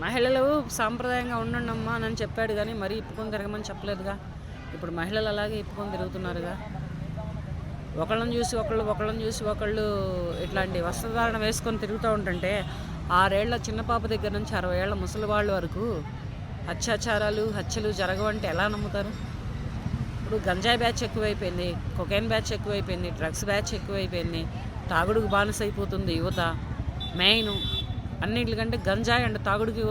మహిళలు సాంప్రదాయంగా ఉండండమ్మా అని చెప్పాడు కానీ మరీ ఇప్పుకొని తిరగమని చెప్పలేదుగా. ఇప్పుడు మహిళలు అలాగే ఇప్పుకొని తిరుగుతున్నారుగా. ఒకళ్ళని చూసి ఒకళ్ళు ఇట్లాంటి వస్త్రధారణ వేసుకొని తిరుగుతూ ఉంటుంటే 6 ఏళ్ల చిన్న పాప దగ్గర నుంచి 60 ఏళ్ల ముసలి వాళ్ళ వరకు అత్యాచారాలు హత్యలు జరగవంటే ఎలా నమ్ముతారు? ఇప్పుడు గంజాయి బ్యాచ్ ఎక్కువైపోయింది, కొకైన్ బ్యాచ్ ఎక్కువైపోయింది, డ్రగ్స్ బ్యాచ్ ఎక్కువైపోయింది, తాగుడుకు బానిస అయిపోతుంది యువత. మెయిన్ అన్నింటికంటే గంజాయి అండ్ తాగుడికి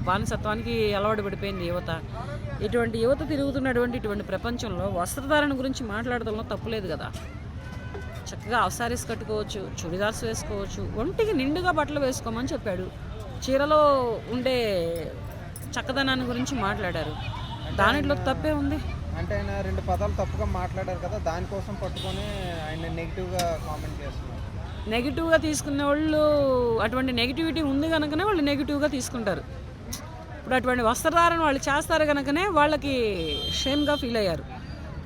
బానిసత్వానికి అలవాటు పడిపోయింది యువత. ఇటువంటి యువత తిరుగుతున్నటువంటి ఇటువంటి ప్రపంచంలో వస్త్రధారణ గురించి మాట్లాడడంలో తప్పులేదు కదా. చక్కగా హాఫ్ సారీస్ కట్టుకోవచ్చు, చుడిదార్స్ వేసుకోవచ్చు, ఒంటికి నిండుగా బట్టలు వేసుకోమని చెప్పాడు. చీరలో ఉండే చక్కదనాన్ని గురించి మాట్లాడారు. దానిలో తప్పే ఉంది. అంటే ఆయన 2 పదాలు తప్పుగా మాట్లాడారు కదా, దానికోసం పట్టుకొని ఆయన నెగిటివ్గా కామెంట్ చేస్తున్నారు. నెగిటివ్గా తీసుకునే వాళ్ళు అటువంటి నెగిటివిటీ ఉంది కనుకనే వాళ్ళు నెగిటివ్గా తీసుకుంటారు. ఇప్పుడు అటువంటి వస్త్రధారణ వాళ్ళు చేస్తారు కనుకనే వాళ్ళకి షేమ్గా ఫీల్ అయ్యారు.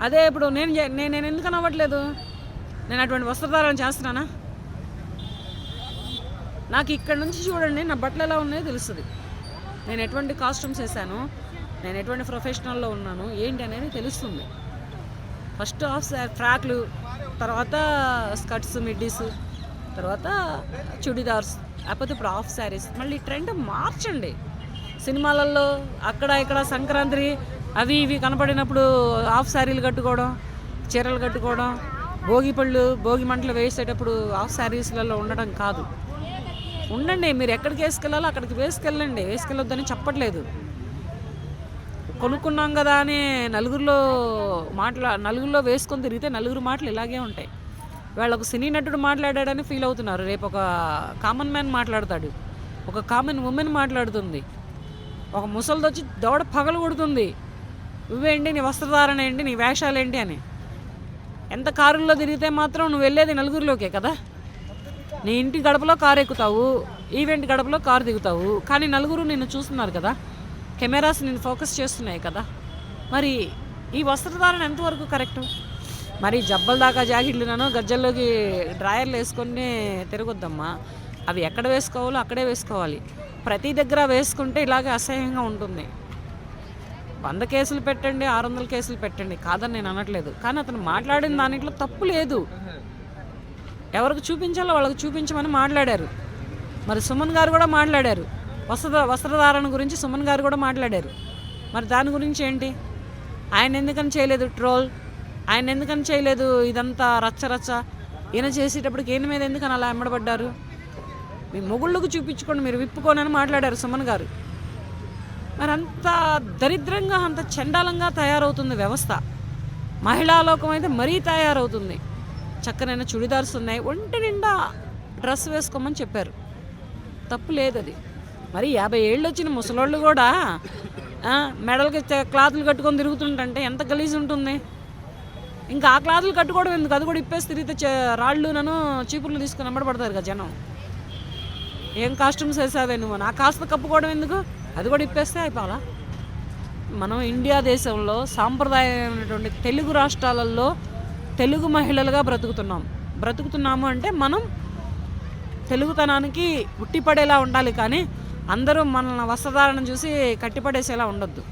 అదే ఇప్పుడు నేను ఎందుకు అవ్వట్లేదు? నేను అటువంటి వస్త్రధారణ చేస్తున్నానా? నాకు ఇక్కడ నుంచి చూడండి నా బట్టలు ఎలా ఉన్నాయో తెలుస్తుంది. నేను ఎటువంటి కాస్ట్యూమ్స్ వేసాను, నేను ఎటువంటి ప్రొఫెషనల్లో ఉన్నాను ఏంటి అనేది తెలుస్తుంది. ఫస్ట్ ఫ్రాక్లు, తర్వాత స్కర్ట్స్ మిడ్డీస్, తర్వాత చుడిదార్స్, లేకపోతే ఇప్పుడు హాఫ్ శారీస్. మళ్ళీ ట్రెండ్ మార్చండి. సినిమాలలో అక్కడ ఇక్కడ సంక్రాంతి అవి ఇవి కనపడినప్పుడు హాఫ్ శారీలు కట్టుకోవడం, చీరలు కట్టుకోవడం, భోగి మంటలు వేసేటప్పుడు హాఫ్ శారీస్లలో ఉండడం కాదు. ఉండండి, మీరు ఎక్కడికి వేసుకెళ్ళాలో అక్కడికి వేసుకెళ్ళొద్దని చెప్పట్లేదు. కొనుక్కున్నాం కదా అని నలుగురిలో వేసుకొని తిరిగితే నలుగురు మాటలు ఇలాగే ఉంటాయి. వాళ్ళకు సినీ నటుడు మాట్లాడాడని ఫీల్ అవుతున్నారు. రేపు ఒక కామన్ మ్యాన్ మాట్లాడతాడు, ఒక కామన్ ఉమెన్ మాట్లాడుతుంది, ఒక ముసలిది వచ్చి దవడ పగలు కొడుతుంది, నువ్వేంటి, నీ వస్త్రధారణ ఏంటి, నీ వేషాలు ఏంటి అని. ఎంత కారుల్లో తిరిగితే మాత్రం నువ్వు వెళ్ళేది నలుగురిలోకే కదా. నీ ఇంటి గడపలో కారు ఎక్కుతావు, ఈవెంట్ గడపలో కారు దిగుతావు, కానీ నలుగురు నిన్ను చూస్తున్నారు కదా, కెమెరాస్ నిన్ను ఫోకస్ చేస్తున్నాయి కదా. మరి ఈ వస్త్రధారణ ఎంతవరకు కరెక్టు? మరి జబ్బల దాకా జాకెట్లునో గజ్జల్లోకి డ్రాయర్లు వేసుకొని తిరగొద్దమ్మా. అవి ఎక్కడ వేసుకోవాలో అక్కడే వేసుకోవాలి. ప్రతి దగ్గర వేసుకుంటే ఇలాగే అసహ్యంగా ఉంటుంది. 100 కేసులు పెట్టండి, 600 కేసులు పెట్టండి, కాదని నేను అనట్లేదు. కానీ అతను మాట్లాడిన దాంట్లో తప్పు లేదు. ఎవరికి చూపించాలో వాళ్ళకి చూపించమని మాట్లాడారు. మరి సుమన్ గారు కూడా మాట్లాడారు, వస్త్రధారణ గురించి సుమన్ గారు కూడా మాట్లాడారు. మరి దాని గురించి ఏంటి? ఆయన ఎందుకని చేయలేదు ట్రోల్? ఆయన ఎందుకని చేయలేదు ఇదంతా రచ్చ? ఈయన చేసేటప్పటికి ఈయన మీద ఎందుకని అలా ఎమ్మడబడ్డారు? మీ మొగుళ్ళకు చూపించుకోండి, మీరు విప్పుకోనని మాట్లాడారు సుమన్ గారు. మరి అంత దరిద్రంగా, అంత చండాలంగా తయారవుతుంది వ్యవస్థ. మహిళా లోకం అయితే మరీ తయారవుతుంది. చక్కనైన చుడిదార్స్ ఉన్నాయి, ఒంటి నిండా డ్రెస్ వేసుకోమని చెప్పారు, తప్పు లేదు అది. మరి 50 ఏళ్ళు వచ్చిన ముసలోళ్ళు కూడా మెడలకి క్లాతులు కట్టుకొని తిరుగుతుంటే ఎంత గలీజ్ ఉంటుంది. ఇంకా ఆ క్లాతులు కట్టుకోవడం ఎందుకు? అది కూడా ఇప్పేసి తిరిగితే రాళ్ళు చీపుర్లు తీసుకొని వెంబడపడతారు కదా జనం. ఏం కాస్ట్యూమ్స్ వేసావే నువ్వు, నా కాస్త కప్పుకోవడం ఎందుకు? అది కూడా ఇప్పేస్తే అయిపోవాలా? మనం ఇండియా దేశంలో సాంప్రదాయమైనటువంటి తెలుగు రాష్ట్రాలలో తెలుగు మహిళలుగా బ్రతుకుతున్నాము అంటే మనం తెలుగుతనానికి ఉట్టిపడేలా ఉండాలి. కానీ అందరూ మన వస్త్రధారణ చూసి కట్టిపడేసేలా ఉండొద్దు.